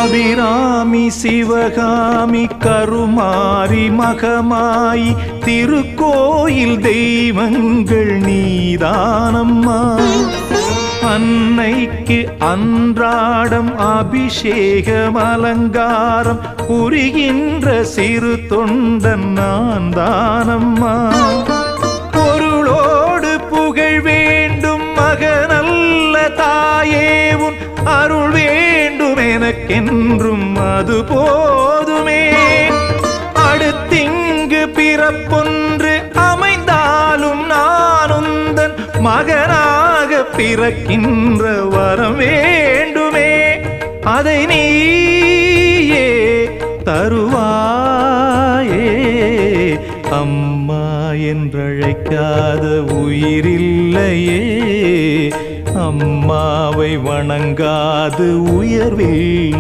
அபிராமி சிவகாமி கருமாரி மகமாயி திருக்கோயில் தெய்வங்கள் நீதானம்மா. அன்னைக்கு அன்றாடம் அபிஷேகம் அலங்காரம் புரிகின்ற சிறு தொண்டன் நான் தானம்மா. பொருளோடு புகழ் வேண்டும் மகனல்ல தாயே உன் அருள் வேண்டும் எனக்கென்றும் அது போதுமே. அடுத்திங்கு பிறப்பொன்று அமைந்தாலும் நான் உந்தன் மகனாக பிறக்கின்ற வரம் வேண்டுமே. அதை நீயே தருவாயே. அம்மா என்றழைக்காத உயிரில்லையே, அம்மாவை வணங்காது உயர்வில்லை.